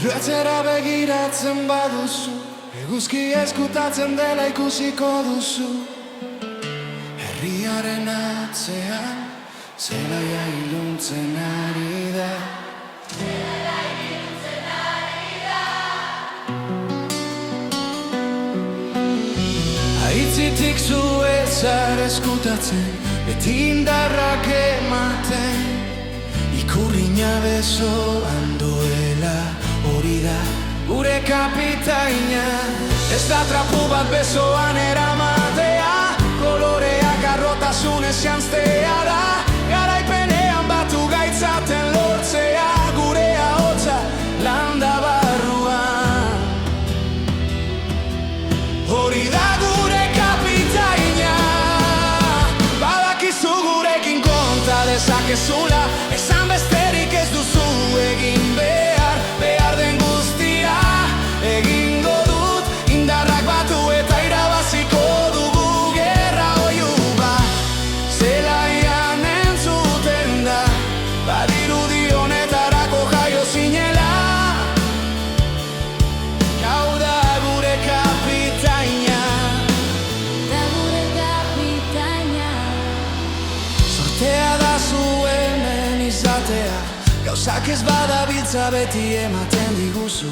Etzera begiratzen baduzu, eguzki eskutatzen dela ikusiko duzu. Herriaren atzean, zelaia iluntzen ari da. Aitzitik zu ezar eskutatzen, beti indarrak ematen. Ikurriña besoan duela, hori da gure kapitaina. Ez da trapu bat besoan eramatea, koloreak arrotasunez janztea da. Garaipenean batu gaitzaten lortzea, gure ahotsa landa barruan. Hori da gure kapitaina, badakizu gurekin konta dezakezula. Esan besterik ez duzu egin behar, behar den guztia egingo dut. Indarrak batu eta irabaziko dugu gerra oihu bat. Zelaian entzuten da, badirudi honetarako jaio zinela. Hau da gure kapitaina, da gure kapitaina. Sortea da zuen izatea, gauzak ez badabiltza beti ematen diguzu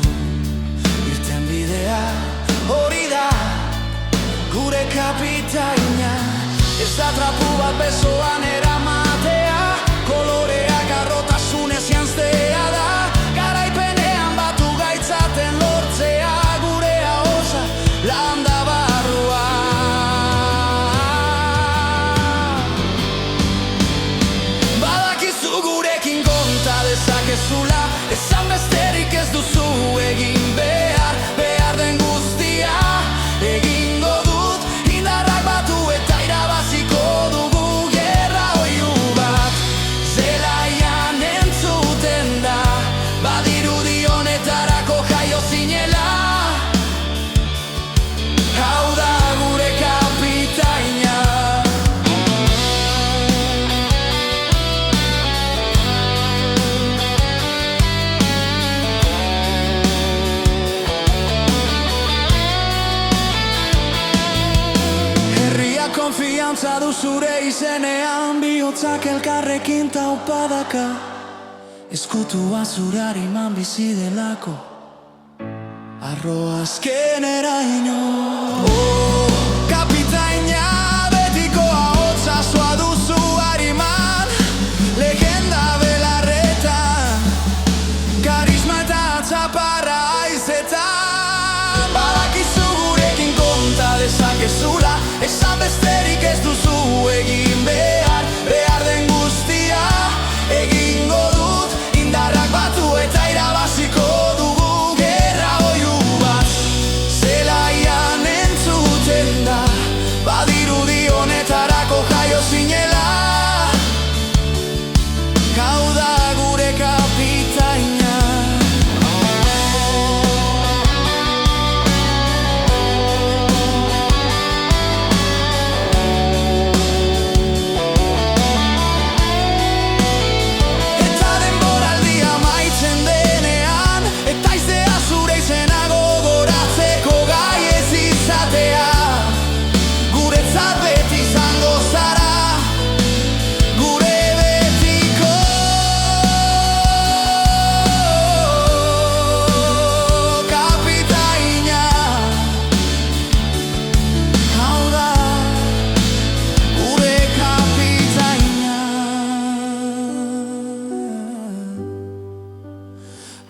irten bidea. Hori da gure kapitaina, ez da trapu bat besoan eramatea, koloreak arrotasunez janztea da. Garaipenean batu gaitzaten lortzea, gure ahotsa landa barruan. Badakizu gurekin konta dezakezula. Esan besterik ez duzu egin behar, behar den guztia egingo dut. Indarrak batu eta irabaziko dugu gerra oihu bat. Zelaian entzuten da, badirudi honetarako jaio zinela. Hau da gure kapitaina. Konfiantza du zure izenean, bihotzak elkarrekin taupadaka. Eskutua zurari man bizi delako, arro azkenera ino. Kapitaina, betiko ahotsa zua duzu ariman. Legenda belarretan, karisma eta atzaparra haizetan. Badakizu gurekin konta dezakezula. Esan besterik ez duzu egin behar, behar den guztia egingo dut. Indarrak batu eta irabaziko dugu gerra oihu bat. Zelaian entzuten da, badirudi honetarako jaio zinela. Hau da gure kapitaina.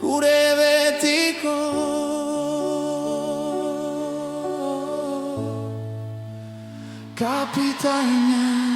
Gure betiko kapitaina.